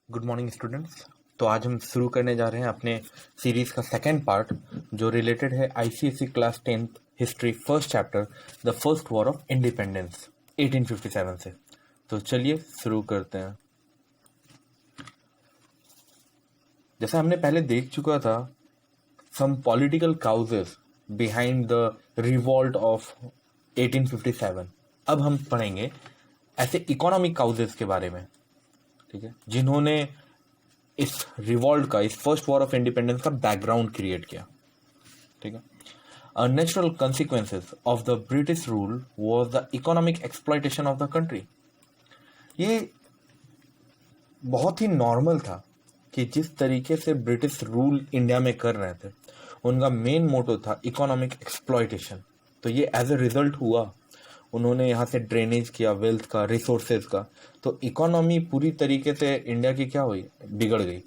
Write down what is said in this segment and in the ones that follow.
Good morning students. तो आज हम शुरू करने जा रहे हैं अपने सीरीज का सेकेंड पार्ट जो रिलेटेड है ICSE class 10th history first chapter the first war of independence 1857 से। तो चलिए शुरू करते हैं। जैसा हमने पहले देख चुका था some political causes behind the revolt of 1857। अब हम पढ़ेंगे ऐसे इकोनॉमिक काउजेस के बारे में, ठीक है, जिन्होंने इस रिवॉल्ट का, इस फर्स्ट वॉर ऑफ इंडिपेंडेंस का बैकग्राउंड क्रिएट किया। ठीक है। Natural consequences of the British rule was the economic exploitation of the country. ये बहुत ही नॉर्मल था कि जिस तरीके से ब्रिटिश रूल इंडिया में कर रहे थे उनका मेन मोटो था इकोनॉमिक एक्सप्लॉयटेशन। तो ये एज ए रिजल्ट हुआ, उन्होंने यहाँ से ड्रेनेज किया वेल्थ का, रिसोर्सेज का, तो इकोनॉमी पूरी तरीके से इंडिया की क्या हुई, बिगड़ गई।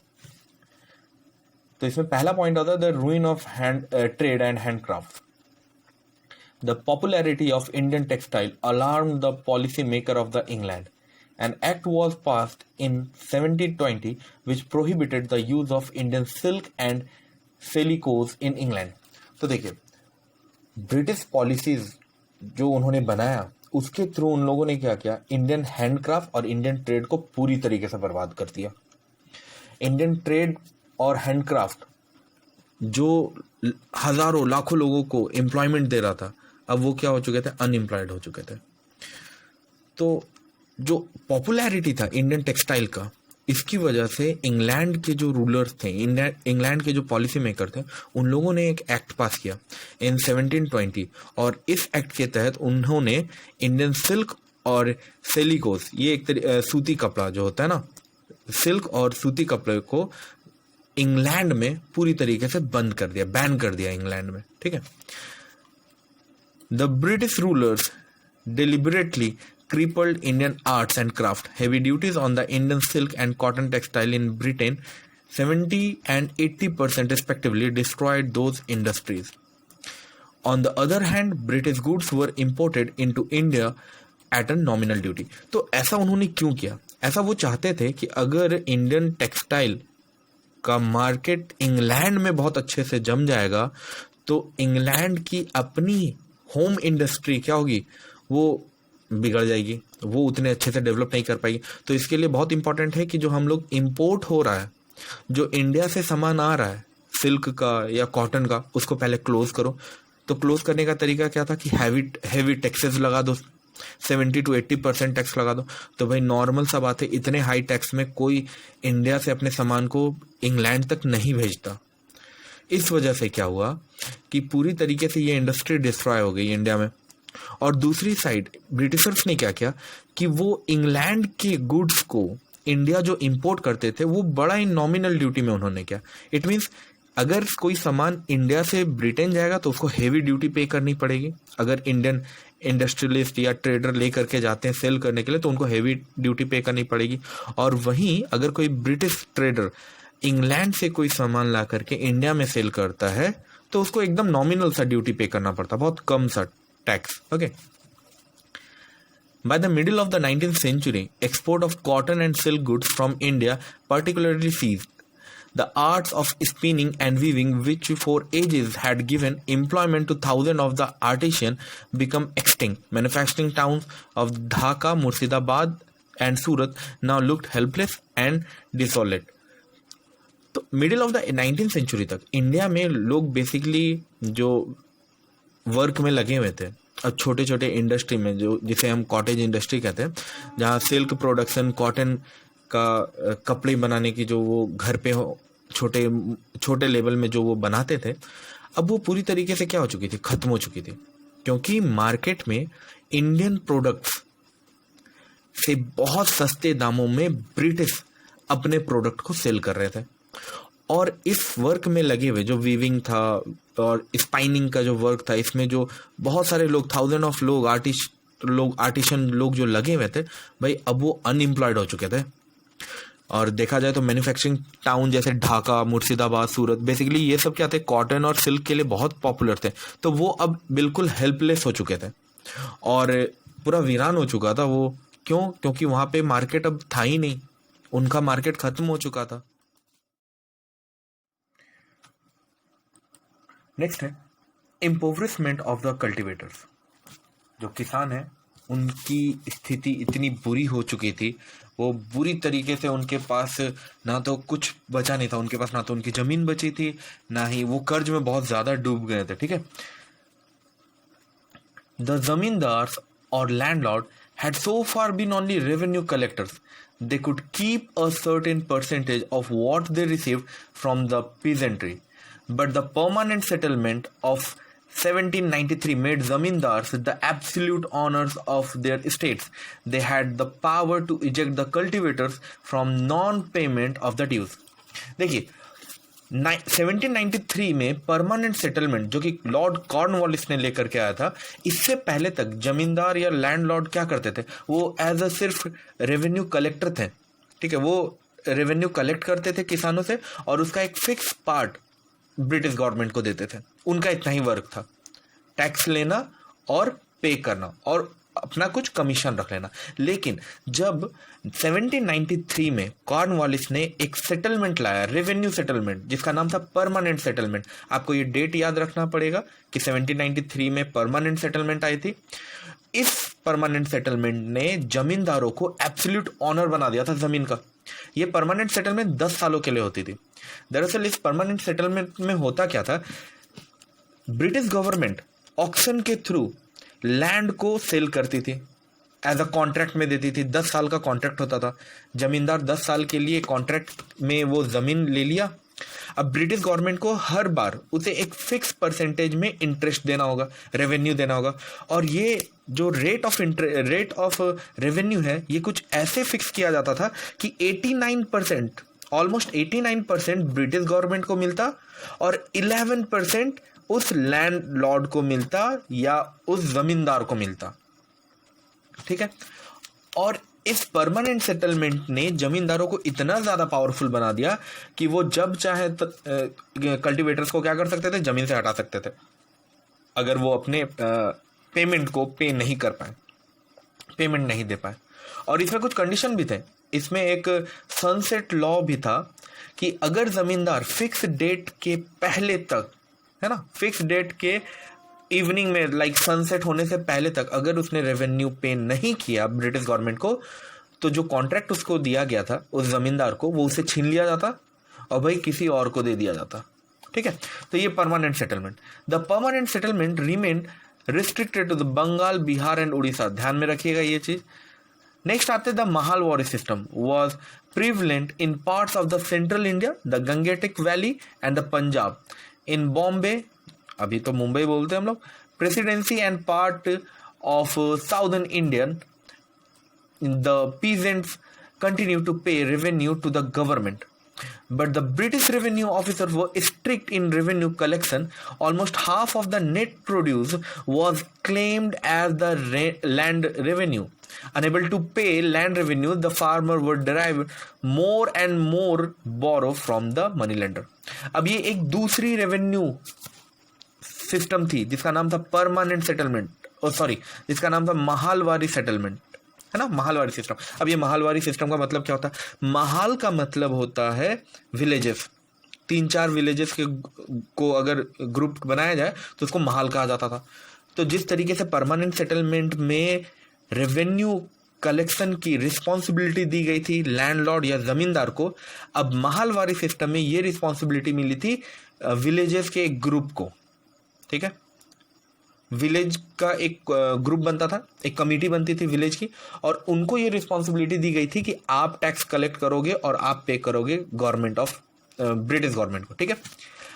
तो इसमें पहला पॉइंट आता है the ruin of trade and handcraft. The popularity of Indian textile alarm the policy maker of the England. An act was passed in 1720 which prohibited the use of Indian silk and calicoes in England. तो देखिए, British policies जो उन्होंने बनाया उसके through उन लोगों ने क्या किया, इंडियन हैंडक्राफ्ट और इंडियन ट्रेड को पूरी तरीके से बर्बाद कर दिया। इंडियन ट्रेड और हैंडक्राफ्ट जो हजारों लाखों लोगों को एम्प्लॉयमेंट दे रहा था, अब वो क्या हो चुके थे, अनएम्प्लॉयड हो चुके थे। तो जो पॉपुलैरिटी था इंडियन टेक्सटाइल का, इसकी वजह से इंग्लैंड के जो रूलर्स थे, इंग्लैंड के जो पॉलिसी मेकर थे, उन लोगों ने एक एक्ट पास किया इन 1720 और इस एक्ट के तहत उन्होंने इंडियन सिल्क और सेलिकोस, ये एक सूती कपड़ा जो होता है ना, सिल्क और सूती कपड़े को इंग्लैंड में पूरी तरीके से बंद कर दिया, बैन कर दिया इंग्लैंड में। ठीक है। The British rulers deliberately crippled Indian arts and craft. Heavy duties on the Indian silk and cotton textile in Britain, 70 and 80% respectively, destroyed those industries. On the other hand, British goods were imported into India at a nominal duty. तो ऐसा उन्होंने क्यों किया? ऐसा वो चाहते थे कि अगर इंडियन टेक्सटाइल का मार्केट इंग्लैंड में बहुत अच्छे से जम जाएगा तो इंग्लैंड की अपनी होम इंडस्ट्री क्या होगी, वो बिगड़ जाएगी, वो उतने अच्छे से डेवलप नहीं कर पाएगी। तो इसके लिए बहुत इंपॉर्टेंट है कि जो हम लोग इंपोर्ट हो रहा है, जो इंडिया से सामान आ रहा है सिल्क का या कॉटन का, उसको पहले क्लोज करो। तो क्लोज करने का तरीका क्या था कि हैवी टैक्सेस लगा दो, 70 to 80% टैक्स लगा दो। तो भाई नॉर्मल सा बात है, इतने हाई टैक्स में कोई इंडिया से अपने सामान को इंग्लैंड तक नहीं भेजता। इस वजह से क्या हुआ कि पूरी तरीके से ये इंडस्ट्री डिस्ट्रॉय हो गई इंडिया में। और दूसरी साइड ब्रिटिशर्स ने क्या किया कि वो इंग्लैंड के गुड्स को इंडिया जो इंपोर्ट करते थे वो बड़ा ही नॉमिनल ड्यूटी में उन्होंने किया। इट मीन्स अगर कोई सामान इंडिया से ब्रिटेन जाएगा तो उसको हेवी ड्यूटी पे करनी पड़ेगी। अगर इंडियन इंडस्ट्रियलिस्ट या ट्रेडर ले करके जाते हैं सेल करने के लिए तो उनको हेवी ड्यूटी पे करनी पड़ेगी। और वहीं अगर कोई ब्रिटिश ट्रेडर इंग्लैंड से कोई सामान ला करके इंडिया में सेल करता है तो उसको एकदम नॉमिनल सा ड्यूटी पे करना पड़ता, बहुत कम सा tax. Okay. By the middle of the 19th century, export of cotton and silk goods from India particularly ceased. The arts of spinning and weaving, which for ages had given employment to thousands of the artisans, become extinct. Manufacturing towns of Dhaka, Murshidabad, and Surat now looked helpless and desolate. तो middle of the 19th century तक India में लोग basically जो work में लगे हुए थे, अब छोटे छोटे इंडस्ट्री में, जो जिसे हम कॉटेज इंडस्ट्री कहते हैं, जहाँ सिल्क प्रोडक्शन, कॉटन का कपड़े बनाने की जो वो घर पे हो छोटे छोटे लेवल में जो वो बनाते थे, अब वो पूरी तरीके से क्या हो चुकी थी, खत्म हो चुकी थी। क्योंकि मार्केट में इंडियन प्रोडक्ट्स से बहुत सस्ते दामों में ब्रिटिश अपने प्रोडक्ट को सेल कर रहे थे। और इस वर्क में लगे हुए जो वीविंग था और स्पाइनिंग का जो वर्क था, इसमें जो बहुत सारे लोग, थाउजेंड ऑफ लोग, आर्टिशन लोग जो लगे हुए थे, भाई अब वो अनएम्प्लॉयड हो चुके थे। और देखा जाए तो मैन्युफैक्चरिंग टाउन जैसे ढाका, मुर्शिदाबाद, सूरत, बेसिकली ये सब क्या थे, कॉटन और सिल्क के लिए बहुत पॉपुलर थे। तो वो अब बिल्कुल हेल्पलेस हो चुके थे और पूरा वीरान हो चुका था वो। क्यों? क्योंकि वहाँ पे मार्केट अब था ही नहीं। उनका मार्केट खत्म हो चुका था। नेक्स्ट है इम्पोवरिशमेंट ऑफ द कल्टिवेटर्स। जो किसान है उनकी स्थिति इतनी बुरी हो चुकी थी, वो बुरी तरीके से उनके पास ना तो कुछ बचा नहीं था, उनके पास ना तो उनकी जमीन बची थी, ना ही वो कर्ज में बहुत ज्यादा डूब गए थे। ठीक है, द जमींदार्स और landlord had so far been only revenue collectors. They could keep a certain percentage of what they received from the peasantry. But the permanent settlement of 1793 made zamindars the absolute owners of their estates. They had the power to eject the cultivators from non-payment of the dues. देखिए 1793 में permanent settlement जो कि Lord Cornwallis ने लेकर के आया था, इससे पहले तक जमींदार या लैंडलॉर्ड क्या करते थे, वो एज अ सिर्फ रेवेन्यू कलेक्टर थे। ठीक है, वो रेवेन्यू कलेक्ट करते थे किसानों से और उसका एक फिक्स पार्ट ब्रिटिश गवर्नमेंट को देते थे। उनका इतना ही वर्क था, टैक्स लेना और पे करना और अपना कुछ कमीशन रख लेना। लेकिन जब 1793 में कॉर्नवालिस ने एक सेटलमेंट लाया, रेवेन्यू सेटलमेंट, जिसका नाम था परमानेंट सेटलमेंट। आपको ये डेट याद रखना पड़ेगा कि 1793 में परमानेंट सेटलमेंट आई थी। इस परमानेंट सेटलमेंट ने जमींदारों को एब्सोल्यूट ऑनर बना दिया था जमीन का। ये परमानेंट सेटलमेंट 10 सालों के लिए होती थी। दरअसल इस परमानेंट सेटलमेंट में होता क्या था, ब्रिटिश गवर्नमेंट ऑक्शन के थ्रू लैंड को सेल करती थी, एज अ कॉन्ट्रैक्ट में देती थी। 10 साल का कॉन्ट्रैक्ट होता था, जमींदार 10 साल के लिए कॉन्ट्रैक्ट में वो जमीन ले लिया। अब ब्रिटिश गवर्नमेंट को हर बार उसे एक फिक्स परसेंटेज में इंटरेस्ट देना होगा, रेवेन्यू देना होगा। और ये जो रेट ऑफ रेवेन्यू है, ये कुछ ऐसे फिक्स किया जाता था कि 89%, ऑलमोस्ट 89% ब्रिटिश गवर्नमेंट को मिलता और 11% उस लैंड लॉर्ड को मिलता या उस जमींदार को मिलता। ठीक है, और इस परमानेंट सेटलमेंट ने जमींदारों को इतना ज्यादा पावरफुल बना दिया कि वो जब चाहे कल्टीवेटर्स को क्या कर सकते थे, जमीन से हटा सकते थे, अगर वो अपने पेमेंट को पे नहीं कर पाए, पेमेंट नहीं दे पाए। और इसमें कुछ कंडीशन भी थे। इसमें एक सनसेट लॉ भी था कि अगर जमींदार फिक्स डेट के पहले तक, है ना, फिक्स डेट के इवनिंग में, लाइक सनसेट होने से पहले तक अगर उसने रेवेन्यू पे नहीं किया ब्रिटिश गवर्नमेंट को, तो जो कॉन्ट्रैक्ट उसको दिया गया था उस जमींदार को, वो उसे छीन लिया जाता और भाई किसी और को दे दिया जाता। ठीक है, तो ये permanent settlement. The permanent settlement remain restricted to the Bengal, Bihar and Orissa. ध्यान में रखिएगा ये चीज। नेक्स्ट आते the Mahalwari system was prevalent in parts of the central India, the Gangetic valley and the Punjab. In Bombay, अभी तो मुंबई बोलते हैं हम लोग, presidency and part of southern Indian, the peasants continue to pay revenue to the government, but the British revenue officers were strict in revenue collection. Almost half of the net produce was claimed as the land revenue. Unable to pay land revenue, the farmer would derive more and more borrow from the money lender. अब ये एक दूसरी revenue system थी जिसका नाम था permanent settlement, जिसका नाम था महालवारी सेटलमेंट, है ना, महालवारी सिस्टम। अब ये महालवारी सिस्टम का मतलब क्या होता है? महाल का मतलब होता है विलेजेस। 3-4 विलेजेस के को अगर ग्रुप बनाया जाए तो उसको महाल कहा जाता था। तो जिस तरीके से परमानेंट सेटलमेंट में रेवेन्यू कलेक्शन की रिस्पॉन्सिबिलिटी दी गई थी लैंडलॉर्ड या जमींदार को, अब महालवारी सिस्टम में ये रिस्पॉन्सिबिलिटी मिली थी विलेजेस के एक ग्रुप को। ठीक है, विलेज का एक ग्रुप बनता था, एक कमेटी बनती थी विलेज की, और उनको ये रिस्पॉन्सिबिलिटी दी गई थी कि आप टैक्स कलेक्ट करोगे और आप पे करोगे गवर्नमेंट ऑफ ब्रिटिश गवर्नमेंट को। ठीक है,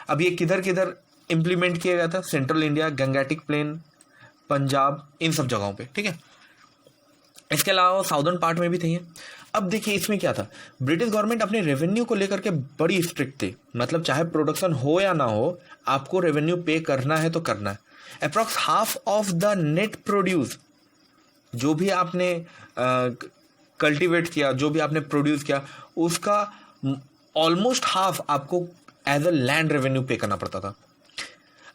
अब ये किधर किधर इंप्लीमेंट किया गया था? Central India, Gangetic plain, Punjab, इन सब जगहों पे। ठीक है, इसके अलावा साउदर्न पार्ट में भी थे। अब देखिए इसमें क्या था, ब्रिटिश गवर्नमेंट अपने रेवेन्यू को लेकर के बड़ी स्ट्रिक्ट थी। मतलब चाहे प्रोडक्शन हो या ना हो, आपको रेवेन्यू पे करना है तो करना है। Approx half of the net produce, जो भी आपने कल्टीवेट किया, जो भी आपने प्रोड्यूस किया, उसका ऑलमोस्ट हाफ आपको एज अ लैंड रेवेन्यू पे करना पड़ता था।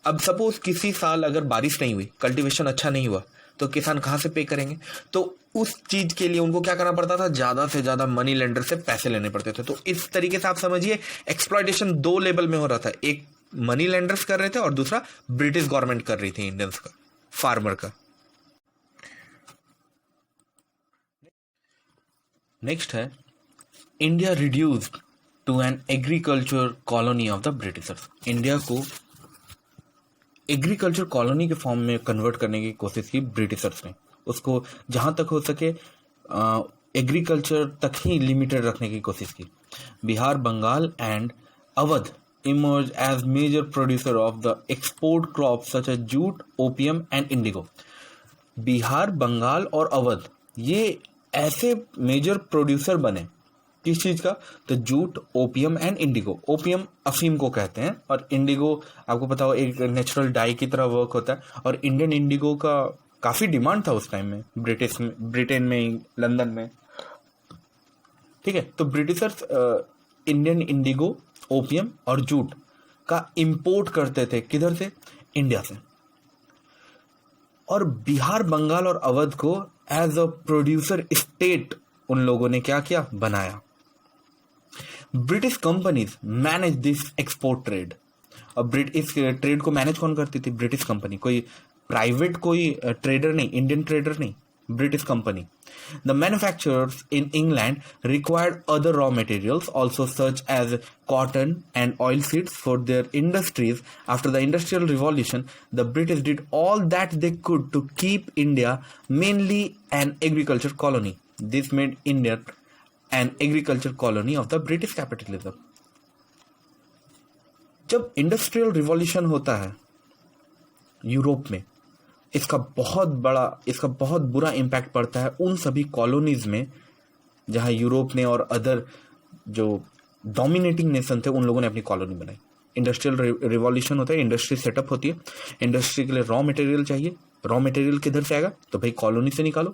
अब सपोज किसी साल अगर बारिश नहीं हुई, कल्टीवेशन अच्छा नहीं हुआ, तो किसान कहाँ से पे करेंगे? तो उस चीज के लिए उनको क्या करना पड़ता था, ज्यादा से ज्यादा मनी लेंडर से पैसे लेने पड़ते थे। तो इस तरीके से आप समझिए एक्सप्लॉयटेशन दो लेवल में हो रहा था, एक मनी लेंडर्स कर रहे थे और दूसरा ब्रिटिश गवर्नमेंट कर रही थी इंडियंस का, फार्मर का। नेक्स्ट है India reduced to an agriculture colony of the Britishers. India को एग्रीकल्चर कॉलोनी के फॉर्म में कन्वर्ट करने की कोशिश की ब्रिटिशर्स ने, उसको जहां तक हो सके एग्रीकल्चर तक ही लिमिटेड रखने की कोशिश की। Bihar, Bengal and Awadh emerged as major producer of the export crops such as jute, opium and indigo। Bihar, Bengal और अवध ये ऐसे मेजर प्रोड्यूसर बने किस चीज का, तो jute, opium and Indigo. Opium अफीम को कहते हैं और इंडिगो आपको पता हो एक नेचुरल डाई की तरह वर्क होता है। और इंडियन इंडिगो का काफी डिमांड था उस टाइम में, ब्रिटेन में, लंदन में, ठीक है। तो ब्रिटिशर्स इंडियन इंडिगो, ओपियम और जूट का इंपोर्ट करते थे, किधर से, इंडिया से। और बिहार, बंगाल और अवध को एज अ प्रोड्यूसर स्टेट उन लोगों ने क्या किया, बनाया। British companies manage this export trade. अब इस ट्रेड को मैनेज कौन करती थी, ब्रिटिश कंपनी, कोई प्राइवेट कोई ट्रेडर नहीं, इंडियन ट्रेडर नहीं, British company. The manufacturers in England required other raw materials also such as cotton and oilseeds for their industries. After the Industrial Revolution, the British did all that they could to keep India mainly an agriculture colony. This made India an agriculture colony of the British capitalism. जब industrial revolution होता है Europe में, इसका बहुत बुरा impact पड़ता है उन सभी कॉलोनीज में जहां यूरोप ने और अदर जो डोमिनेटिंग नेशन थे उन लोगों ने अपनी कॉलोनी बनाई। इंडस्ट्रियल रिवॉल्यूशन होता है, इंडस्ट्री सेटअप होती है, इंडस्ट्री के लिए रॉ मटेरियल चाहिए। रॉ मटेरियल किधर से आएगा, तो भाई कॉलोनी से निकालो,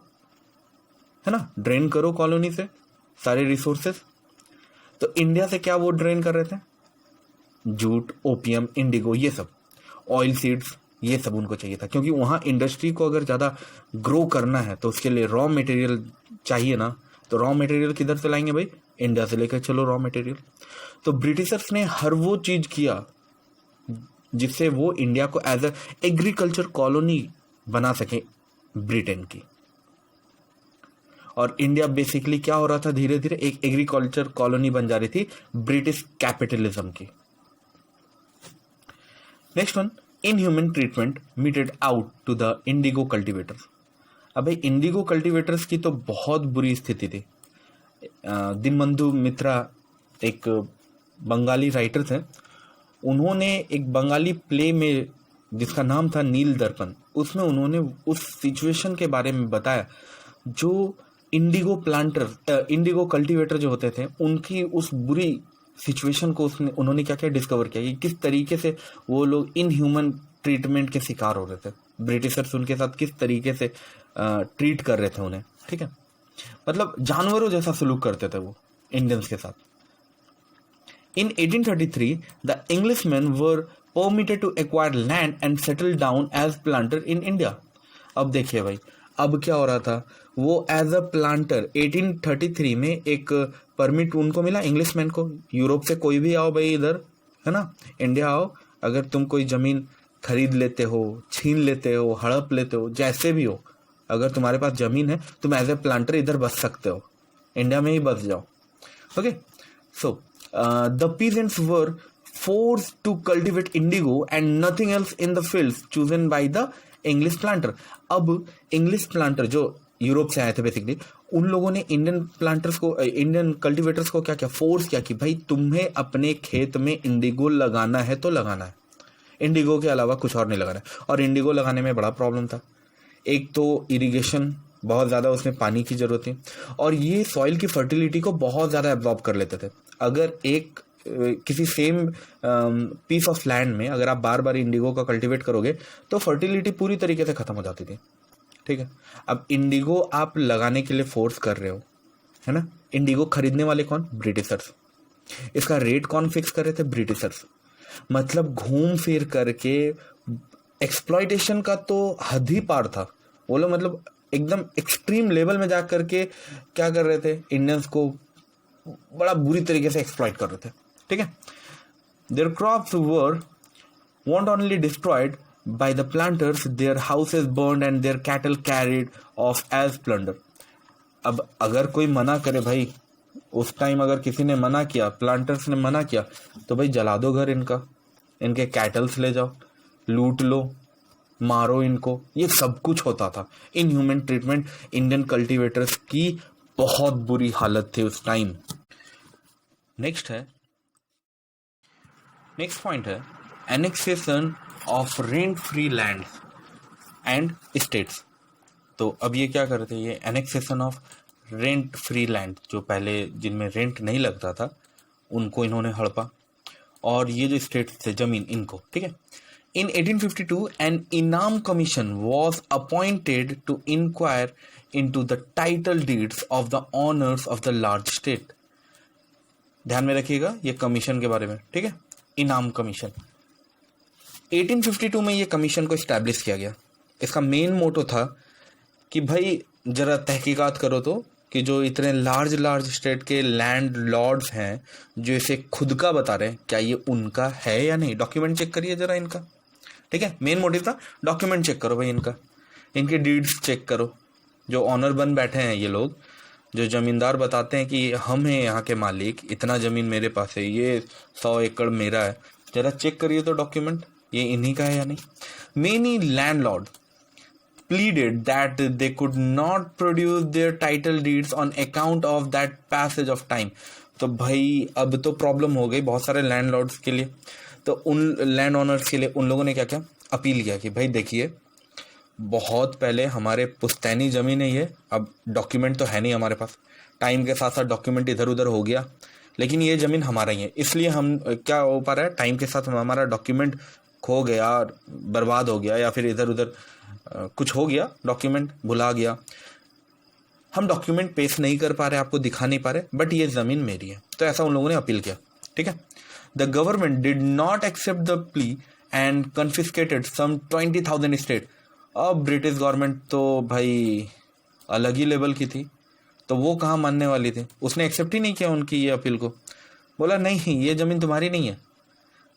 है ना, ड्रेन करो कॉलोनी से सारे रिसोर्सेस। तो इंडिया से क्या वो ड्रेन कर रहे थे, जूट, ओपियम, इंडिगो, ये सब, ऑयल सीड्स, ये सब उनको चाहिए था, क्योंकि वहां इंडस्ट्री को अगर ज्यादा ग्रो करना है तो उसके लिए रॉ मटेरियल चाहिए ना। तो रॉ मटेरियल किधर से लाएंगे भाई, इंडिया से लेकर चलो रॉ मटेरियल। तो ब्रिटिशर्स ने हर वो चीज किया जिससे वो इंडिया को एज अ एग्रीकल्चर कॉलोनी बना सके ब्रिटेन की। और इंडिया बेसिकली क्या हो रहा था, धीरे धीरे एक एग्रीकल्चर कॉलोनी बन जा रही थी ब्रिटिश कैपिटलिज्म की। Next one, inhuman treatment meted out to the indigo cultivators. अब भाई इंडिगो कल्टिवेटर्स की तो बहुत बुरी स्थिति थी। दीनबंधु मित्रा एक बंगाली राइटर थे, उन्होंने एक बंगाली प्ले में जिसका नाम था नील दर्पण, उसमें उन्होंने उस सिचुएशन के बारे में बताया जो इंडिगो कल्टिवेटर जो होते थे उनकी उस बुरी सिचुएशन को उन्होंने क्या क्या डिस्कवर किया कि किस तरीके से वो लोग इनह्यूमन ट्रीटमेंट के शिकार हो रहे थे, ब्रिटिशर्स उनके साथ किस तरीके से ट्रीट कर रहे थे उन्हें, ठीक है, मतलब जानवरों जैसा सलूक करते थे वो इंडियंस के साथ। In 1833 the Englishman were permitted to acquire land and settle down as planter in India. अब देखिए भाई, अब क्या हो रहा था, वो एज अ प्लांटर 1833 में एक परमिट उनको मिला इंग्लिशमैन को, यूरोप से कोई भी आओ भाई इधर, है ना, इंडिया आओ, अगर तुम कोई जमीन खरीद लेते हो, छीन लेते हो, हड़प लेते हो, जैसे भी हो, अगर तुम्हारे पास जमीन है तुम एज ए प्लांटर इधर बस सकते हो, इंडिया में ही बस जाओ। Okay, so the peasants were forced to cultivate indigo and nothing else in the fields chosen by the English planter. अब इंग्लिश प्लांटर जो यूरोप से आए थे बेसिकली, उन लोगों ने इंडियन कल्टिवेटर्स को क्या क्या फोर्स किया कि भाई तुम्हें अपने खेत में इंडिगो लगाना है तो लगाना है, इंडिगो के अलावा कुछ और नहीं लगाना है। और इंडिगो लगाने में बड़ा प्रॉब्लम था, एक तो इरिगेशन बहुत ज़्यादा, उसमें पानी की जरूरत थी, और ये सॉइल की फर्टिलिटी को बहुत ज़्यादा एब्जॉर्ब कर लेते थे। अगर किसी सेम पीस ऑफ लैंड में अगर आप बार बार इंडिगो का कल्टीवेट करोगे तो फर्टिलिटी पूरी तरीके से खत्म हो जाती थी, ठीक है। अब इंडिगो आप लगाने के लिए फोर्स कर रहे हो, है ना, इंडिगो खरीदने वाले कौन, ब्रिटिशर्स। इसका रेट कौन फिक्स कर रहे थे, ब्रिटिशर्स। मतलब घूम फिर करके एक्सप्लॉयटेशन का तो हद ही पार था, वो लोग मतलब एकदम एक्सट्रीम लेवल में जा करके क्या कर रहे थे, इंडियंस को बड़ा बुरी तरीके से एक्सप्लॉइट कर रहे थे, ठीक है। There crops were weren't only destroyed by the planters, their houses burned and their cattle carried off as plunder. अब अगर कोई मना करे भाई, उस टाइम अगर किसी ने मना किया, प्लांटर्स ने मना किया, तो भाई जला दो घर इनका, इनके कैटल्स ले जाओ, लूट लो, मारो इनको, ये सब कुछ होता था। इनह्यूमन ट्रीटमेंट, इंडियन कल्टीवेटर्स की बहुत बुरी हालत थी उस टाइम। नेक्स्ट पॉइंट है annexation of rent free land and states. तो अब ये क्या कर रहे थे, ये annexation of rent free land, जो पहले जिनमें रेंट नहीं लगता था उनको इन्होंने हड़पा, और ये जो स्टेट्स थे जमीन इनको, ठीक है। In 1852, an Inam Commission was appointed to inquire into the title deeds of the owners of the large state. ध्यान में रखिएगा ये कमीशन के बारे में, ठीक है, इनाम कमीशन। 1852 में ये कमीशन को स्टैब्लिश किया गया। इसका मेन मोटो था कि भाई जरा तहकीकात करो तो कि जो इतने लार्ज स्टेट के लैंड लॉर्ड्स हैं जो इसे खुद का बता रहे हैं, क्या ये उनका है या नहीं, डॉक्यूमेंट चेक करिए जरा इनका, ठीक है। मेन मोटिव था डॉक्यूमेंट चेक करो भाई इनका, इनके डीड्स चेक करो। जो ऑनर बन बैठे हैं ये लोग, जो जमींदार बताते हैं कि हम हैं यहाँ के मालिक, इतना ज़मीन मेरे पास है, ये 100 एकड़ मेरा है, जरा चेक करिए तो डॉक्यूमेंट ये इन्हीं का है या नहीं। Many landlord pleaded that they could not produce their title deeds on account of that passage of time. तो भाई अब तो प्रॉब्लम हो गई बहुत सारे लैंडलॉर्ड्स के लिए। तो उन लैंड ओनर्स के लिए उन लोगों ने क्या किया, अपील किया कि भाई देखिए बहुत पहले हमारे पुश्तैनी ज़मीन है ये, अब डॉक्यूमेंट तो है नहीं हमारे पास, टाइम के साथ साथ डॉक्यूमेंट इधर उधर हो गया, लेकिन ये ज़मीन हमारा ही है, इसलिए हम क्या हो पा रहा है, टाइम के साथ हमारा डॉक्यूमेंट खो गया, बर्बाद हो गया, या फिर इधर उधर कुछ हो गया, डॉक्यूमेंट भुला गया, हम डॉक्यूमेंट पेश नहीं कर पा रहे, आपको दिखा नहीं पा रहे, बट ये ज़मीन मेरी है। तो ऐसा उन लोगों ने अपील किया, ठीक है। The government did not accept the plea and confiscated some 20,000 state. अब ब्रिटिश गवर्नमेंट तो भाई अलग ही लेवल की थी, तो वो कहाँ मानने वाली थी, उसने एक्सेप्ट ही नहीं किया उनकी ये अपील को, बोला नहीं ये ज़मीन तुम्हारी नहीं है,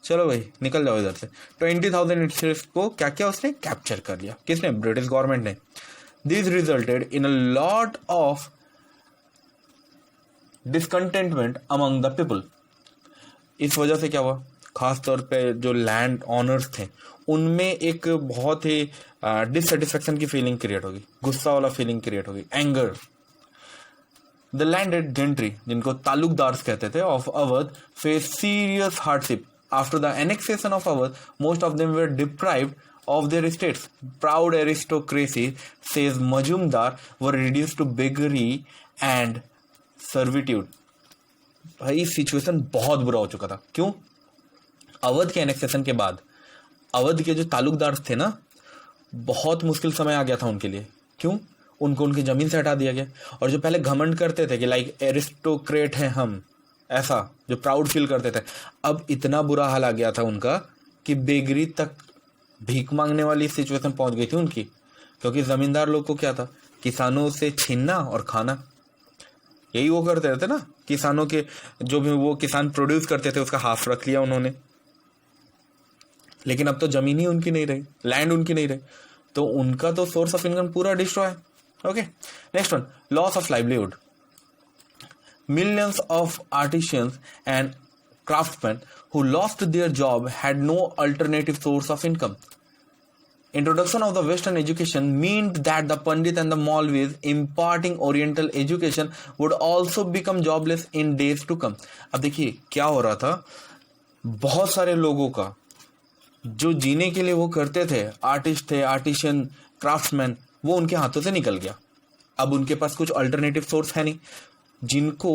चलो भाई निकल जाओ इधर से। 20,000 स्टेट्स को क्या किया उसने, कैप्चर कर लिया, किसने, ब्रिटिश गवर्नमेंट ने। This resulted in a lot of discontentment among the people. इस वजह से क्या हुआ, खास तौर पे जो लैंड ऑनर्स थे उनमें एक बहुत ही डिससेटिस्फेक्शन की फीलिंग क्रिएट होगी, गुस्सा वाला फीलिंग क्रिएट होगी, एंगर। द लैंडेड जेंट्री, जिनको तालुकदार कहते थे, of Awadh face serious hardship after the annexation of Awadh. Most of them were deprived of their estates. Proud aristocracy, says Majumdar, were reduced to beggary and servitude. भाई situation बहुत बुरा हो चुका था। क्यों? अवध के एनेक्सेशन के बाद अवध के जो तालुकदार थे ना, बहुत मुश्किल समय आ गया था उनके लिए। क्यों? उनको उनकी जमीन से हटा दिया गया, और जो पहले घमंड करते थे कि लाइक एरिस्टोक्रेट हैं हम, ऐसा जो प्राउड फील करते थे, अब इतना बुरा हाल आ गया था उनका कि बेगरी तक भीख मांगने वाली सिचुएशन पहुंच गई थी उनकी। क्योंकि जमींदार लोग को क्या था, किसानों से छीनना और खाना, यही वो करते रहते ना। किसानों के जो भी वो किसान प्रोड्यूस करते थे उसका हाफ रख लिया उन्होंने, लेकिन अब तो जमीन ही उनकी नहीं रही, लैंड उनकी नहीं रही, तो उनका तो सोर्स ऑफ इनकम पूरा डिस्ट्रॉय है। Okay, next one, loss of livelihood. Millions of artisans and craftsmen who lost their job had no alternative source of income. Introduction of the Western education meant that the Pandit and the Maulvis imparting Oriental education would also become jobless in days to come. अब देखिए क्या हो रहा था, बहुत सारे लोगों का जो जीने के लिए वो करते थे, आर्टिस्ट थे, आर्टिशियन, क्राफ्ट्समैन, वो उनके हाथों से निकल गया। अब उनके पास कुछ अल्टरनेटिव सोर्स है नहीं। जिनको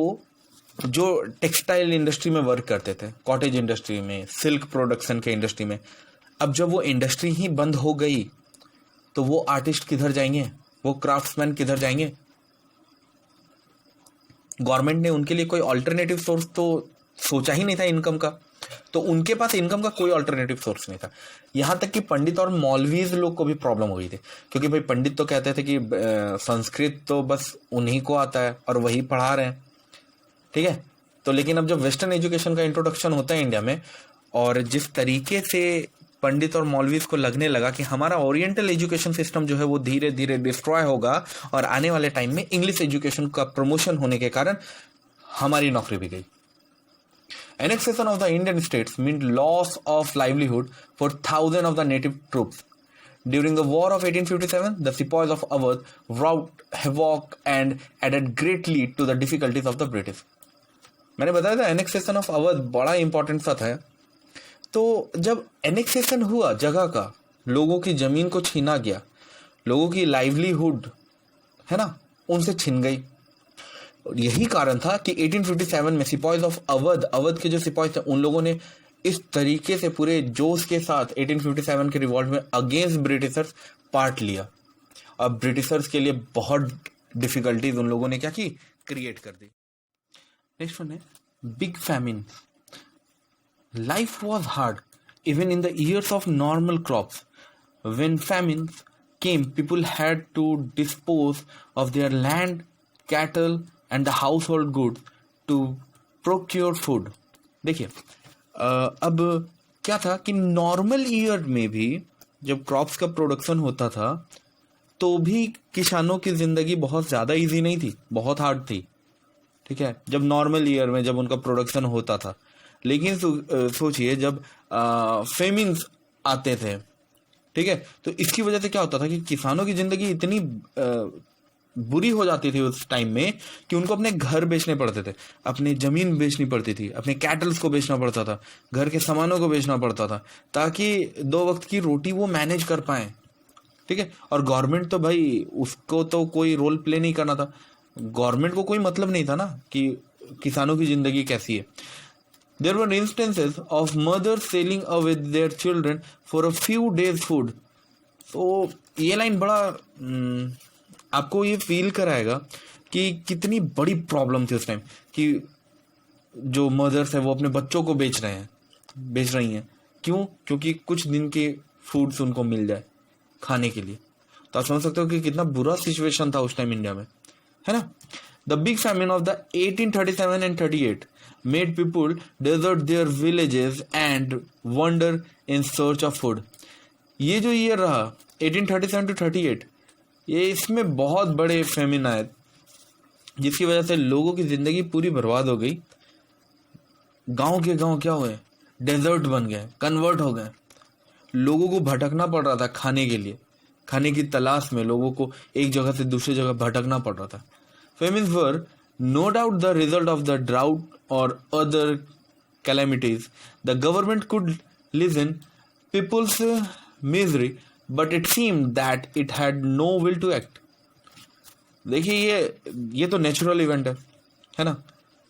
जो टेक्सटाइल इंडस्ट्री में वर्क करते थे, कॉटेज इंडस्ट्री में, सिल्क प्रोडक्शन के इंडस्ट्री में, अब जब वो इंडस्ट्री ही बंद हो गई तो वो आर्टिस्ट किधर जाएंगे, वो क्राफ्ट्समैन किधर जाएंगे? गवर्नमेंट ने उनके लिए कोई अल्टरनेटिव सोर्स तो सोचा ही नहीं था इनकम का, तो उनके पास इनकम का कोई अल्टरनेटिव सोर्स नहीं था। यहाँ तक कि पंडित और मौलवीज लोग को भी प्रॉब्लम हो गई थी, क्योंकि भाई पंडित तो कहते थे कि संस्कृत तो बस उन्हीं को आता है और वही पढ़ा रहे हैं, ठीक है। तो लेकिन अब जब वेस्टर्न एजुकेशन का इंट्रोडक्शन होता है इंडिया में, और जिस तरीके से पंडित और मौलवीज को लगने लगा कि हमारा ओरिएंटल एजुकेशन सिस्टम जो है वो धीरे धीरे डिस्ट्रॉय होगा, और आने वाले टाइम में इंग्लिश एजुकेशन का प्रमोशन होने के कारण हमारी नौकरी भी गई। Annexation of the Indian states meant loss of livelihood for thousands of the native troops. During the War of 1857, the sepoys of Awadh wrought havoc and added greatly to the difficulties of the British. मैंने बताया था annexation of Awadh बड़ा important सा था। तो जब annexation हुआ जगह का, लोगों की जमीन को छीना गया, लोगों की लाइवलीहुड है ना उनसे छिन गई। यही कारण था कि 1857 में सिपाहीज ऑफ अवध के जो सिपाही थे उन लोगों ने इस तरीके से पूरे जोश के साथ 1857 के रिवॉल्ट में अगेंस्ट ब्रिटिशर्स पार्ट लिया, और ब्रिटिशर्स के लिए बहुत डिफिकल्टीज उन लोगों ने क्या की, क्रिएट कर दी। नेक्स्ट वन है big famine. Life was hard even in the years of normal crops. When famine came people had to dispose of their land, cattle and the household good to procure food. देखिए अब क्या था कि normal year में भी जब crops का production होता था तो भी किसानों की जिंदगी बहुत ज़्यादा इजी नहीं थी, बहुत हार्ड थी, ठीक है, जब नॉर्मल ईयर में जब उनका प्रोडक्शन होता था। लेकिन सोचिए जब फेमिन्स आते थे, ठीक है, तो इसकी वजह से क्या होता था कि किसानों की जिंदगी इतनी बुरी हो जाती थी उस टाइम में कि उनको अपने घर बेचने पड़ते थे, अपनी जमीन बेचनी पड़ती थी, अपने कैटल्स को बेचना पड़ता था, घर के सामानों को बेचना पड़ता था, ताकि 2 वक्त की रोटी वो मैनेज कर पाए, ठीक है। और गवर्नमेंट तो भाई उसको तो कोई रोल प्ले नहीं करना था, गवर्नमेंट को कोई मतलब नहीं था ना कि किसानों की जिंदगी कैसी है। There were instances of mothers sailing away with their children for a few days food. तो ये लाइन बड़ा आपको ये फील कराएगा कि कितनी बड़ी प्रॉब्लम थी उस टाइम, कि जो मदर्स है वो अपने बच्चों को बेच रही हैं। क्यों? क्योंकि कुछ दिन के फूड्स उनको मिल जाए खाने के लिए। तो आप समझ सकते हो कि कितना बुरा सिचुएशन था उस टाइम इंडिया में, है ना। The big famine of the 1837 and 38 made people desert their villages and wander in search of food. ये जो ईयर रहा 1837 to 38, ये इसमें बहुत बड़े फेमिन आए जिसकी वजह से लोगों की जिंदगी पूरी बर्बाद हो गई। गांव के गांव क्या हुए, डेजर्ट बन गए, कन्वर्ट हो गए। लोगों को भटकना पड़ रहा था खाने के लिए, खाने की तलाश में लोगों को एक जगह से दूसरी जगह भटकना पड़ रहा था। Famines were no doubt the result of the drought और other calamities. The government could listen people's misery, but it seemed that it had no will to act. देखिए ये तो नेचुरल इवेंट है ना।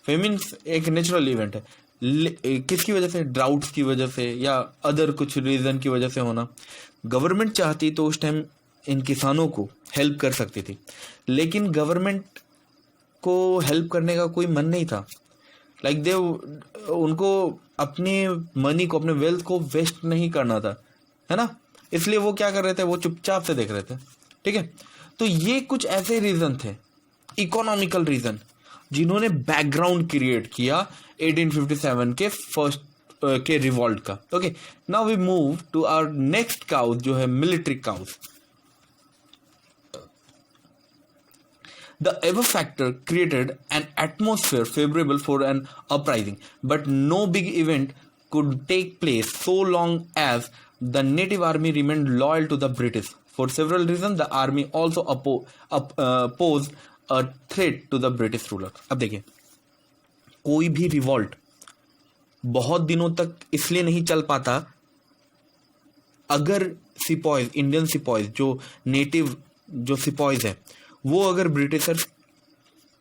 फेमिन्स एक नेचुरल इवेंट है, किसकी वजह से, ड्राउट्स की वजह से या अदर कुछ रीजन की वजह से होना। गवर्नमेंट चाहती तो उस टाइम इन किसानों को हेल्प कर सकती थी, लेकिन गवर्नमेंट को हेल्प करने का कोई मन नहीं था। लाइक दे उनको अपने मनी को, अपने वेल्थ को वेस्ट नहीं करना था, है ना। इसलिए वो क्या कर रहे थे, वो चुपचाप से देख रहे थे, ठीक है। तो ये कुछ ऐसे रीजन थे, इकोनॉमिकल रीजन, जिन्होंने बैकग्राउंड क्रिएट किया 1857 के फर्स्ट के रिवॉल्ट का। Okay, now we move to our next cause जो है military cause. The above factor created an atmosphere favorable for an uprising, but no big event could take place so long as the native army remained loyal to the British. For several reasons, the army also posed a threat to the British ruler. अब देखिए, कोई भी revolt बहुत दिनों तक इसलिए नहीं चल पाता अगर सिपॉइज, इंडियन सिपॉइज, जो नेटिव जो सिपॉइज है, वो अगर ब्रिटिशर्स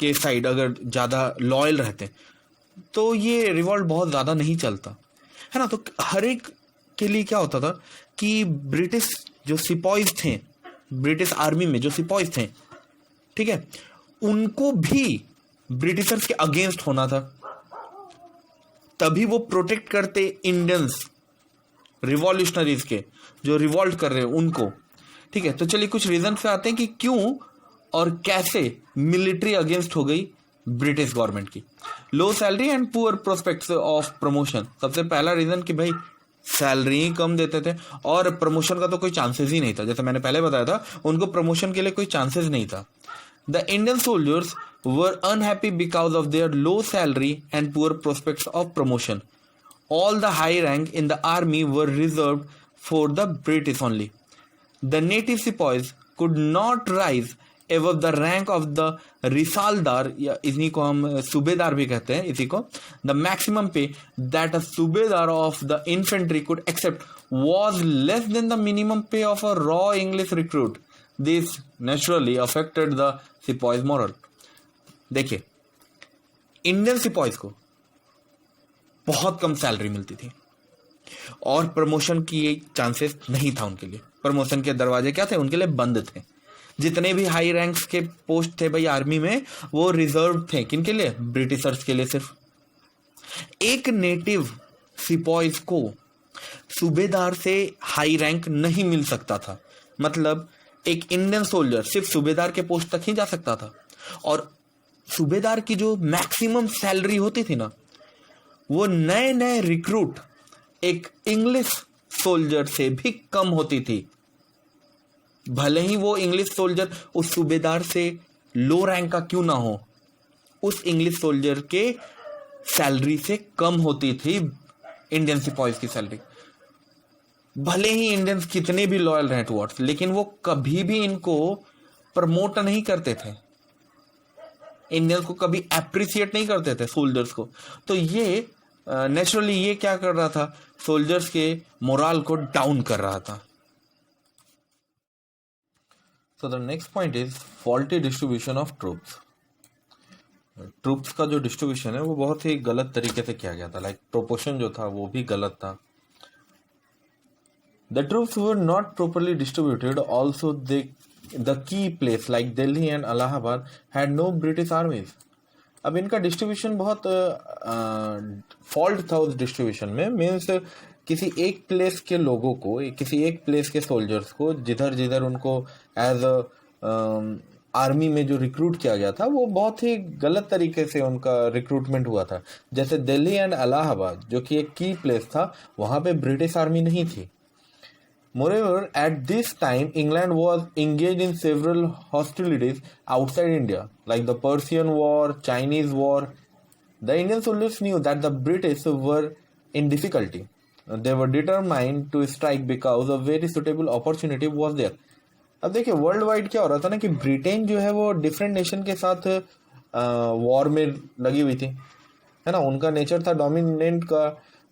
के साइड अगर ज़्यादा लॉयल रहते तो ये रिवॉल्ट बहुत ज़्यादा नहीं चलता, है ना। तो हर एक के लिए क्या होता था कि ब्रिटिश जो सिपॉइज थे, ब्रिटिश आर्मी में जो सिपॉइज थे, ठीक है, उनको भी ब्रिटिशर्स के अगेंस्ट होना था। तभी वो प्रोटेक्ट करते इंडियंस रिवॉल्यूशनरीज के जो रिवॉल्ट कर रहे हैं उनको। ठीक है, तो चलिए कुछ रीजन से आते हैं कि क्यों और कैसे मिलिट्री अगेंस्ट हो गई ब्रिटिश गवर्नमेंट की। लो salary and poor prospects of promotion. सबसे पहला रीजन कि भाई सैलरी ही कम देते थे और प्रमोशन का तो कोई चांसेस ही नहीं था। जैसे मैंने पहले बताया था, उनको प्रमोशन के लिए कोई चांसेस नहीं था। The Indian soldiers were unhappy because of their low salary and poor prospects of promotion. All the high rank in the army were reserved for the British only. The native sepoys could not rise above the rank of the Risaldar, या इसी को हम सूबेदार भी कहते हैं इसी को। The maximum pay that a सूबेदार of the infantry could accept was less than the minimum pay of a raw English recruit. This naturally affected the sepoys' moral. देखिए, इंडियन सिपाहीज को बहुत कम सैलरी मिलती थी और प्रमोशन की चांसेस नहीं था उनके लिए। प्रमोशन के दरवाजे क्या थे उनके लिए, बंद थे। जितने भी हाई रैंक्स के पोस्ट थे भाई आर्मी में, वो रिजर्व थे किनके लिए, ब्रिटिशर्स के लिए। सिर्फ एक नेटिव सिपाहीज को सूबेदार से हाई रैंक नहीं मिल सकता था। मतलब एक इंडियन सोल्जर सिर्फ सूबेदार के पोस्ट तक ही जा सकता था, और सूबेदार की जो मैक्सिमम सैलरी होती थी ना, वो नए नए रिक्रूट एक इंग्लिश सोल्जर से भी कम होती थी। भले ही वो इंग्लिश सोल्जर उस सूबेदार से लो रैंक का क्यों ना हो, उस इंग्लिश सोल्जर के सैलरी से कम होती थी इंडियन सिपाहीज की सैलरी। भले ही इंडियंस कितने भी लॉयल रहे टुवर्ड्स, लेकिन वो कभी भी इनको प्रमोट नहीं करते थे, इंडियंस को कभी अप्रिशिएट नहीं करते थे सोल्जर्स को। तो ये नेचुरली ये क्या कर रहा था, सोल्जर्स के मोरल को डाउन कर रहा था। So the next point is faulty distribution of troops. Troops का जो डिस्ट्रीब्यूशन है वो बहुत ही गलत तरीके से किया गया था। लाइक प्रोपोर्शन जो था वो भी गलत था। The troops were not properly distributed. Also the key place like Delhi and Allahabad had know British आर्मीज। अब इनका डिस्ट्रीब्यूशन बहुत फॉल्ट था उस डिस्ट्रीब्यूशन में। मीन्स किसी एक प्लेस के लोगों को, किसी एक प्लेस के सोल्जर्स को जिधर जिधर उनको एज आर्मी में जो रिक्रूट किया गया था, वो बहुत ही गलत तरीके से उनका रिक्रूटमेंट हुआ था। जैसे दिल्ली एंड इलाहाबाद जो कि एक की प्लेस था, वहाँ पे ब्रिटिश आर्मी नहीं थी। Moreover, at this time, England was engaged in several hostilities outside India, like the Persian War, Chinese War. The Indian soldiers knew that the British were in difficulty. They were determined to strike because a very suitable opportunity was there. अब देखिए world wide क्या हो रहा था ना, कि Britain जो है वो डिफरेंट नेशन के साथ वॉर में लगी हुई थी, है ना। उनका नेचर था डोमिनेंट का,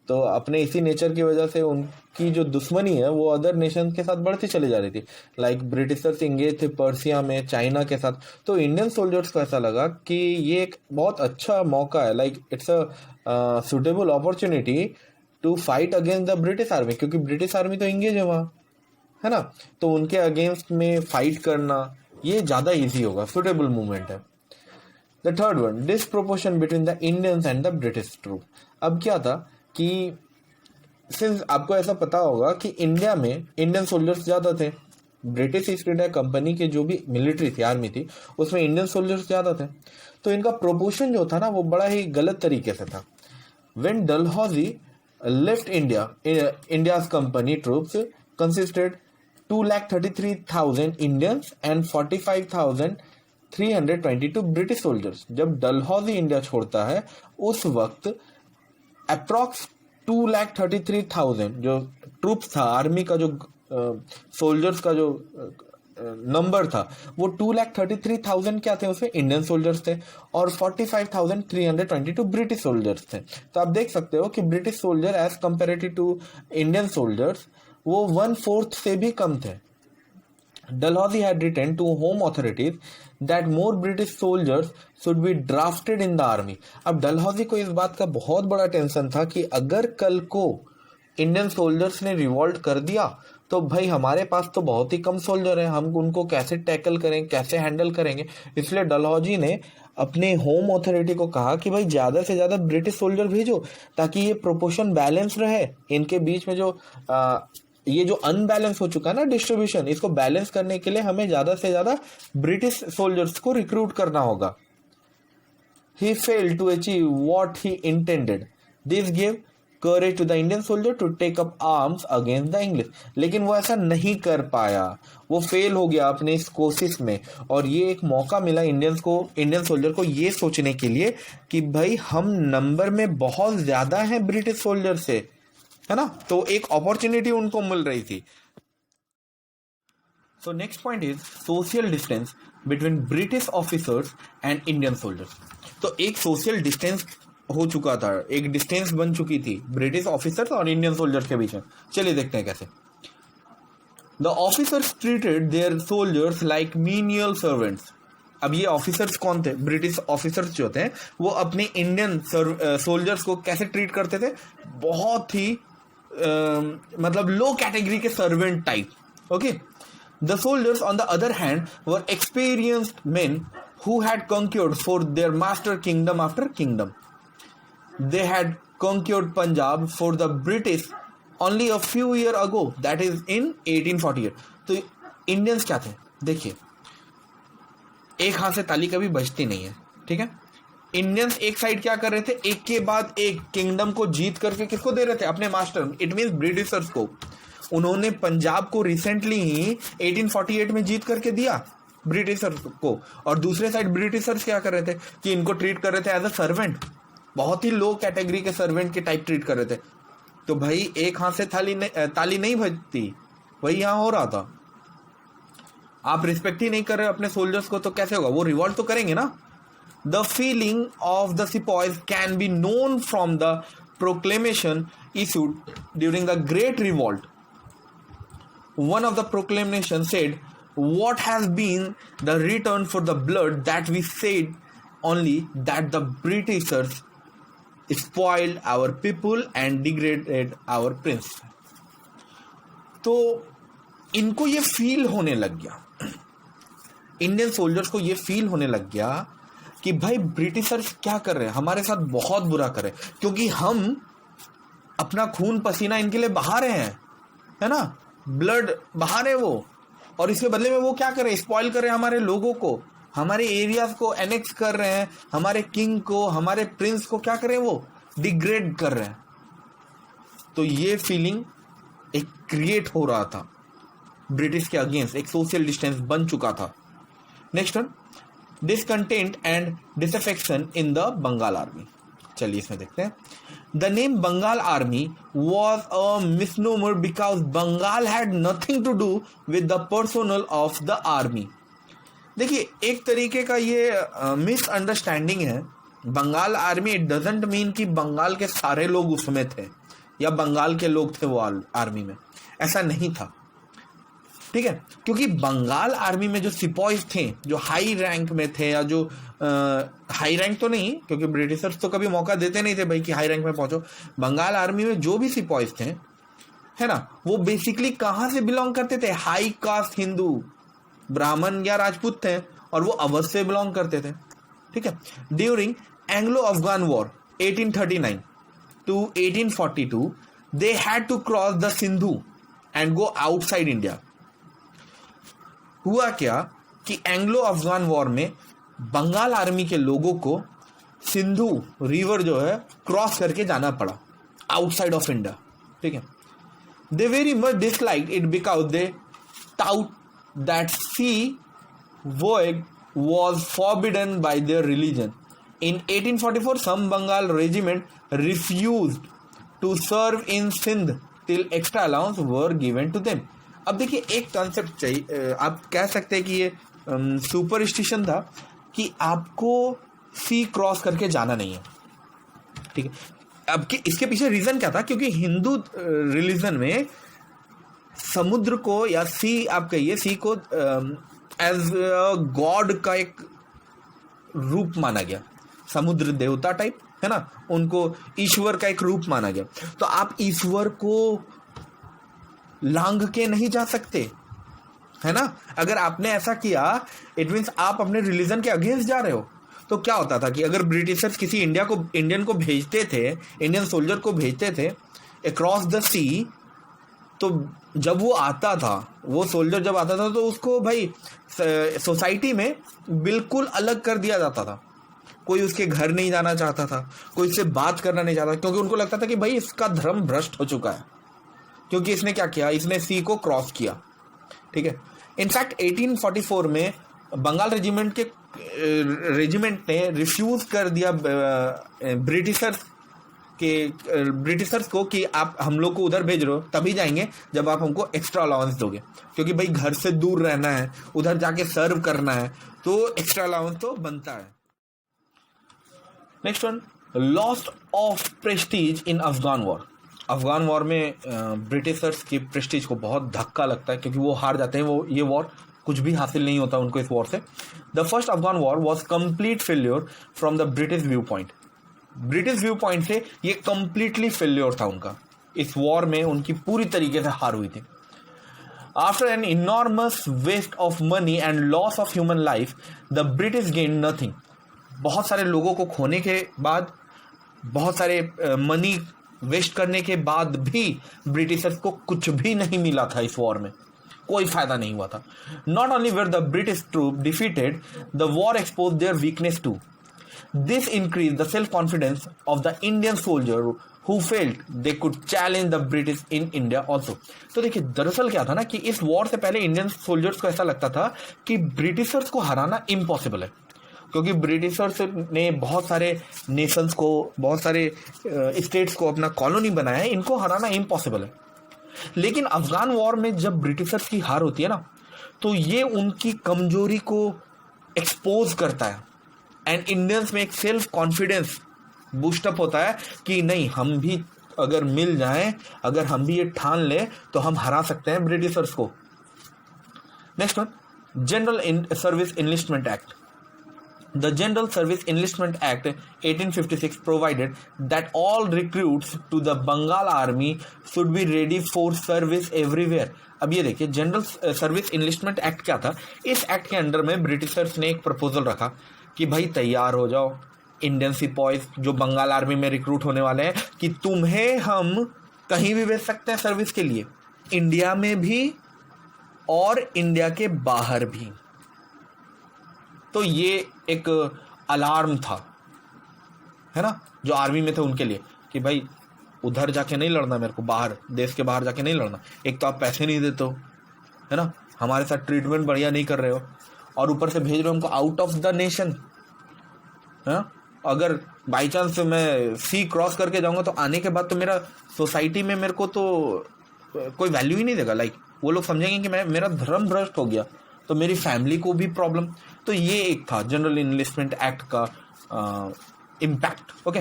तो अपने इसी नेचर की वजह से उनकी जो दुश्मनी है वो अदर नेशन के साथ बढ़ती चली जा रही थी। लाइक ब्रिटिशर्स इंगेज थे पर्सिया में, चाइना के साथ। तो इंडियन सोल्जर्स को ऐसा लगा कि ये एक बहुत अच्छा मौका है, like it's a suitable opportunity to fight against the British army, क्योंकि ब्रिटिश आर्मी तो इंगेज है वहाँ, है ना। तो उनके अगेंस्ट में फाइट करना ये ज़्यादा ईजी होगा, सुटेबल मूवमेंट है। The third one, disproportion between the Indians and the British troop. अब क्या था कि सिंस आपको ऐसा पता होगा कि इंडिया में इंडियन सोल्जर्स ज़्यादा थे, ब्रिटिश ईस्ट इंडिया कंपनी के जो भी मिलिट्री थी, आर्मी थी, उसमें इंडियन सोल्जर्स ज़्यादा थे। तो इनका प्रोपोर्शन जो था ना वो बड़ा ही गलत तरीके से था। When Dalhousie left India, India's company troops consisted 2,33,000 Indians and 45,322 British soldiers. जब डलहौजी इंडिया छोड़ता है उस वक्त अप्रॉक्स 2,33,000 जो ट्रूप्स था, आर्मी का जो सोल्जर्स का जो नंबर था, वो 2,33,000 क्या थे, उसमें इंडियन सोल्जर्स थे, और 45,322 ब्रिटिश सोल्जर्स थे। तो आप देख सकते हो कि British soldier as comparative to Indian soldiers वो 1/4 से भी कम थे। Dalhousie had written to home authorities that more British soldiers should be drafted in the army. अब डलहौजी को इस बात का बहुत बड़ा टेंशन था कि अगर कल को इंडियन सोल्जर्स ने रिवॉल्ट कर दिया तो भाई हमारे पास तो बहुत ही कम सोल्जर हैं, हम उनको कैसे टैकल करें, कैसे हैंडल करेंगे। इसलिए डलहौजी ने अपने होम अथॉरिटी को कहा कि भाई ज़्यादा से ज़्यादा ब्रिटिश सोल्जर भेजो ताकि ये प्रोपोर्शन बैलेंस रहे, इनके बीच में जो ये जो अनबैलेंस हो चुका है ना डिस्ट्रीब्यूशन, इसको बैलेंस करने के लिए हमें ज़्यादा से ज़्यादा ब्रिटिश सोल्जर्स को रिक्रूट करना होगा. He failed to achieve what he intended. This gave courage to the Indian soldier to take up arms against the English. लेकिन वो ऐसा नहीं कर पाया, वो फेल हो गया अपने इस कोशिश में. और ये एक मौका मिला इंडियन सोल्जर को ये सोचने के लिए कि भाई हम नंबर में बहुत ज़्यादा हैं ब्रिटिश सोल्जर से, है ना. तो एक अपॉर्चुनिटी उनको मिल रही थी. So next point is social distance between British officers and Indian soldiers. तो एक सोशल डिस्टेंस हो चुका था, एक डिस्टेंस बन चुकी थी ब्रिटिश ऑफिसर्स और इंडियन सोल्जर्स के बीच में. चलिए देखते हैं कैसे. The officers treated their soldiers like menial servants. अब ये ऑफिसर्स कौन थे? ब्रिटिश ऑफिसर्स जो होते हैं वो अपने इंडियन सोल्जर्स को कैसे ट्रीट करते थे? बहुत ही मतलब लो कैटेगरी के servant type. Okay. The soldiers, on the other hand, were experienced men who had conquered for their master kingdom after kingdom. They had conquered Punjab for the British only a few years ago, that is in 1848. तो Indians क्या थे? देखिए, एक हाथ से ताली कभी बजती नहीं है, ठीक है. इंडियंस एक साइड क्या कर रहे थे? एक के बाद एक किंगडम को जीत करके किसको दे रहे थे? अपने मास्टर, इट मीन्स ब्रिटिशर्स को. उन्होंने पंजाब को रिसेंटली ही 1848 में जीत करके दिया ब्रिटिशर्स को. और दूसरे साइड ब्रिटिशर्स क्या कर रहे थे कि इनको ट्रीट कर रहे थे एज अ सर्वेंट, बहुत ही लो कैटेगरी के सर्वेंट के टाइप ट्रीट कर रहे थे. तो भाई एक हाथ से ताली नहीं बजती, वही यहां हो रहा था. आप रिस्पेक्ट ही नहीं कर रहे अपने सोल्जर्स को तो कैसे होगा? वो रिवॉल्ट तो करेंगे ना. The feeling of the sepoys can be known from the proclamation issued during the Great Revolt. One of the proclamations said, "What has been the return for the blood that we said only that the Britishers spoiled our people and degraded our prince." तो इनको ये feel होने लग गया, Indian soldiers को ये feel होने लग गया कि भाई ब्रिटिशर्स क्या कर रहे हैं, हमारे साथ बहुत बुरा कर रहे हैं, क्योंकि हम अपना खून पसीना इनके लिए बहा रहे हैं, है ना, ब्लड बहा रहे वो, और इसके बदले में वो क्या कर रहे हैं? स्पॉइल कर रहे हैं हमारे लोगों को, हमारे एरियाज को एनेक्स कर रहे हैं, हमारे किंग को, हमारे प्रिंस को क्या कर रहे हैं? वो डिग्रेड कर रहे हैं. तो ये फीलिंग एक क्रिएट हो रहा था ब्रिटिश के अगेंस्ट, एक सोशल डिस्टेंस बन चुका था. Next one, discontent and disaffection in the Bengal army. चलिए इसमें देखते हैं. The name Bengal army was a misnomer because Bengal had nothing to do with the personnel of the army. देखिए, एक तरीके का ये मिसअंडरस्टैंडिंग है. Bengal army it doesn't mean कि बंगाल के सारे लोग उसमें थे या बंगाल के लोग थे वो आर्मी में, ऐसा नहीं था, ठीक है. क्योंकि बंगाल आर्मी में जो सिपॉइज थे, जो हाई रैंक में थे, या जो हाई रैंक तो नहीं, क्योंकि ब्रिटिशर्स तो कभी मौका देते नहीं थे भाई कि हाई रैंक में पहुंचो. बंगाल आर्मी में जो भी सिपॉइज थे, है ना, वो बेसिकली कहाँ से बिलोंग करते थे? हाई कास्ट हिंदू, ब्राह्मण या राजपूत थे, और वो अवध से बिलोंग करते थे, ठीक है. During Anglo Afghan war 1839 to 1842 they had to cross the Sindhu and go outside India. हुआ क्या कि एंग्लो अफगान वॉर में बंगाल आर्मी के लोगों को सिंधु रिवर जो है क्रॉस करके जाना पड़ा आउटसाइड ऑफ इंडिया, ठीक है. They very much dislike it because they thought that sea voyage was forbidden by their religion. In 1844, some Bengal regiment refused to serve in Sindh till extra allowance were given to them. अब देखिए, एक concept चाहिए, आप कह सकते हैं कि ये सुपरस्टिशन था कि आपको सी क्रॉस करके जाना नहीं है, ठीक है. अब इसके पीछे रीजन क्या था? क्योंकि हिंदू रिलीजन में समुद्र को, या सी आप कहिए, सी को एज गॉड का एक रूप माना गया, समुद्र देवता टाइप, है ना, उनको ईश्वर का एक रूप माना गया. तो आप ईश्वर को लांघ के नहीं जा सकते, है ना. अगर आपने ऐसा किया, इट मीन्स आप अपने रिलीजन के अगेंस्ट जा रहे हो. तो क्या होता था कि अगर ब्रिटिशर्स किसी इंडियन को भेजते थे, इंडियन सोल्जर को भेजते थे अक्रॉस द सी, तो जब वो आता था, वो सोल्जर जब आता था तो उसको भाई सोसाइटी में बिल्कुल अलग कर दिया जाता था। कोई उसके घर नहीं जाना चाहता था, कोई इससे बात करना नहीं चाहता, क्योंकि उनको लगता था कि भाई इसका धर्म भ्रष्ट हो चुका है, क्योंकि इसने क्या किया, इसने सी को क्रॉस किया। ठीक है। इनफैक्ट 1844 में बंगाल रेजिमेंट ने रिफ्यूज कर दिया ब्रिटिशर्स को कि आप हम लोग को उधर भेज रहे हो तभी जाएंगे जब आप हमको एक्स्ट्रा अलाउंस दोगे, क्योंकि भाई घर से दूर रहना है, उधर जाके सर्व करना है, तो एक्स्ट्रा अलाउंस तो बनता है। Next one, loss of Prestige in Afghan war. Afghan war में ब्रिटिशर्स की प्रेस्टीज को बहुत धक्का लगता है, क्योंकि वो हार जाते हैं, वो ये वॉर कुछ भी हासिल नहीं होता उनको इस वॉर से। The first Afghan war was complete failure from the British view point. British view point से ये कंप्लीटली फेल्योर था उनका। इस वॉर में उनकी पूरी तरीके से हार हुई थी। After an enormous waste of money and loss of human life, the British gain nothing. बहुत सारे लोगों को खोने के बाद, बहुत सारे मनी वेस्ट करने के बाद भी ब्रिटिशर्स को कुछ भी नहीं मिला था। इस वॉर में कोई फायदा नहीं हुआ था। Not only were the British troop defeated, the war expose their weakness too. This increased the self-confidence of the Indian soldier who felt they could challenge the British in India also. तो देखिए, दरअसल क्या था ना कि इस war से पहले इंडियन सोल्जर्स को ऐसा लगता था कि ब्रिटिशर्स को हराना इम्पॉसिबल है, क्योंकि ब्रिटिशर्स ने बहुत सारे नेशंस को, बहुत सारे स्टेट्स को अपना कॉलोनी बनाया है, इनको हराना इम्पॉसिबल है। लेकिन अफगान वॉर में जब ब्रिटिशर्स की हार होती है ना, तो ये उनकी कमजोरी को एक्सपोज करता है, एंड इंडियंस में एक सेल्फ कॉन्फिडेंस बूस्टअप होता है कि नहीं, हम भी अगर मिल जाएं, अगर हम भी ये ठान लें तो हम हरा सकते हैं ब्रिटिशर्स को। Next one, general service enlistment act. The General Service Enlistment Act 1856 provided that all recruits to the Bengal Army should be ready for service everywhere. अब ये देखिए, जनरल सर्विस इनलिस्टमेंट एक्ट क्या था। इस एक्ट के under में Britishers ने एक प्रपोजल रखा कि भाई तैयार हो जाओ इंडियन सिपॉइज जो बंगाल आर्मी में रिक्रूट होने वाले हैं, कि तुम्हें हम कहीं भी भेज सकते हैं सर्विस के लिए, इंडिया में भी और इंडिया के बाहर भी। तो ये एक अलार्म था, है ना, जो आर्मी में थे उनके लिए, कि भाई उधर जाके नहीं लड़ना, मेरे को बाहर, देश के बाहर जाके नहीं लड़ना। एक तो आप पैसे नहीं देते हो, है ना, हमारे साथ ट्रीटमेंट बढ़िया नहीं कर रहे हो, और ऊपर से भेज रहे हो हमको आउट ऑफ द नेशन। है, अगर बाई चांस मैं सी क्रॉस करके जाऊंगा तो आने के बाद तो मेरा सोसाइटी में मेरे को तो कोई वैल्यू ही नहीं देगा। लाइक वो लोग समझेंगे कि मेरा धर्म भ्रष्ट हो गया, तो मेरी फैमिली को भी प्रॉब्लम। तो ये एक था जनरल इनलिस्टमेंट एक्ट का impact. Okay,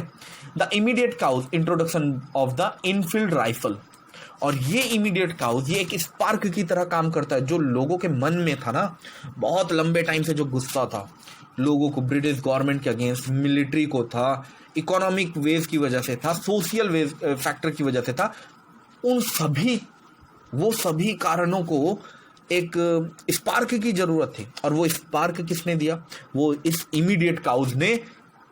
the immediate cause introduction of the Enfield rifle. और ये इमीडिएट काउज, ये एक स्पार्क की तरह काम करता है, जो लोगों के मन में था ना बहुत लंबे टाइम से, जो गुस्सा था लोगों को ब्रिटिश गवर्नमेंट के अगेंस्ट, मिलिट्री को था, इकोनॉमिक वेज की वजह से था, सोशल वेज फैक्टर की वजह से था, उन सभी कारणों को एक स्पार्क की जरूरत थी। और वो स्पार्क किसने दिया? वो इस इमीडिएट काउज ने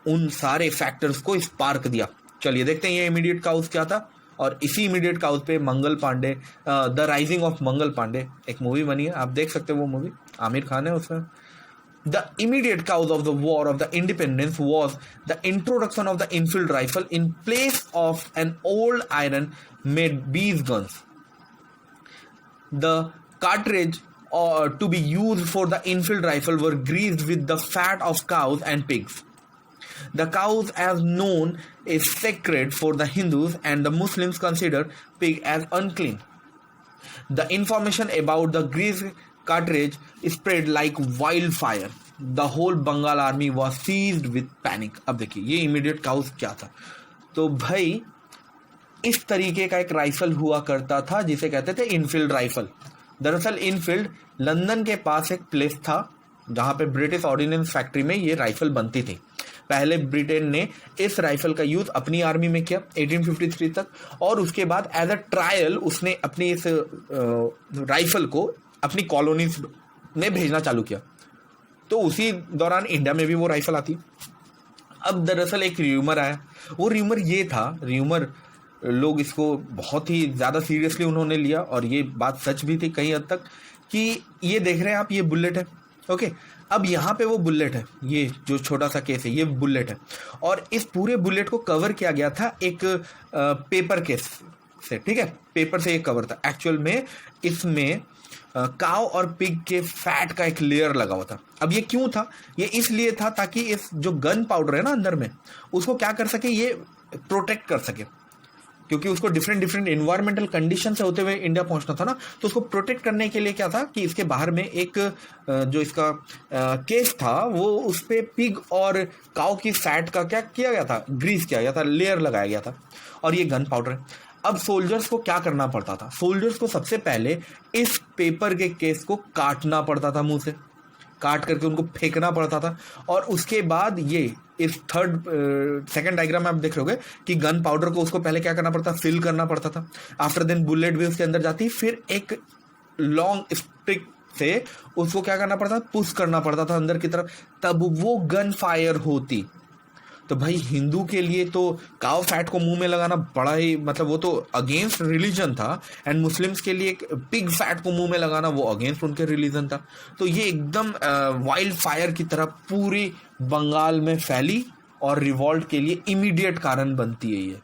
उन सारे फैक्टर्स को स्पार्क दिया। चलिए देखते हैं ये इमीडिएट काउज क्या था। और इसी इमीडिएट काउज पे Mangal Pandey, the rising of Mangal Pandey, एक मूवी बनी है, आप देख सकते हैं वो मूवी, आमिर खान है उसमें। The immediate cause of the War of the Independence was the introduction of the infield rifle in place of an old iron-made bees guns. The cartridge to be used for the infield rifle were greased with the fat of cows and pigs. The cows, as known, is sacred for the Hindus, and the Muslims consider pig as unclean. The information about the grease cartridge spread like wildfire. The whole Bengal army was seized with panic. अब देखिए ये immediate cause क्या था। तो भाई इस तरीके का एक राइफल हुआ करता था जिसे कहते थे इनफील्ड राइफल। दरअसल इनफील्ड लंदन के पास एक प्लेस था जहां पे ब्रिटिश ऑर्डिनेंस फैक्ट्री में ये राइफल बनती थी। पहले ब्रिटेन ने इस राइफल का यूज अपनी आर्मी में किया 1853 तक, और उसके बाद एज अ ट्रायल उसने अपनी इस राइफल को अपनी कॉलोनीज में भेजना चालू किया। तो उसी दौरान इंडिया में भी वो राइफल आती। अब दरअसल एक र्यूमर आया, वो र्यूमर ये था, र्यूमर लोग इसको बहुत ही ज़्यादा सीरियसली उन्होंने लिया, और ये बात सच भी थी कई हद तक, कि ये देख रहे हैं आप, ये बुलेट है, ओके। अब यहाँ पे वो बुलेट है, ये जो छोटा सा केस है ये बुलेट है, और इस पूरे बुलेट को कवर किया गया था एक पेपर केस से, ठीक है, पेपर से ये कवर था। एक्चुअल में इसमें काव और पिग के फैट का एक लेयर लगा हुआ था। अब ये क्यों था? ये इसलिए था ताकि इस जो गन पाउडर है ना अंदर में, उसको क्या कर सके, ये प्रोटेक्ट कर सके, क्योंकि उसको डिफरेंट इन्वायरमेंटल कंडीशन से होते हुए इंडिया पहुंचना था ना, तो उसको प्रोटेक्ट करने के लिए क्या था कि इसके बाहर में एक जो इसका केस था, वो उस पे पिग और काऊ की फैट का क्या किया गया था, ग्रीस किया गया था, लेयर लगाया गया था, और ये गन पाउडर है। अब सोल्जर्स को क्या करना पड़ता था? सोल्जर्स को सबसे पहले इस पेपर के केस को काटना पड़ता था, मुंह से काट करके उनको फेंकना पड़ता था, और उसके बाद ये इस सेकंड डायग्राम में आप देख रहे होगे कि गन पाउडर को उसको पहले क्या करना पड़ता, फिल करना पड़ता था। आफ्टर देन बुलेट भी उसके अंदर जाती, फिर एक लॉन्ग स्टिक से उसको क्या करना पड़ता, पुश करना पड़ता था अंदर की तरफ, तब वो गन फायर होती। तो भाई हिंदू के लिए तो काव फैट को मुंह में लगाना बड़ा ही, मतलब वो तो अगेंस्ट रिलीजन था, एंड मुस्लिम्स के लिए पिग फैट को मुंह में लगाना वो अगेंस्ट उनके रिलीजन था। तो ये एकदम वाइल्ड फायर की तरह पूरी बंगाल में फैली, और रिवॉल्ट के लिए इमीडिएट कारण बनती है ये।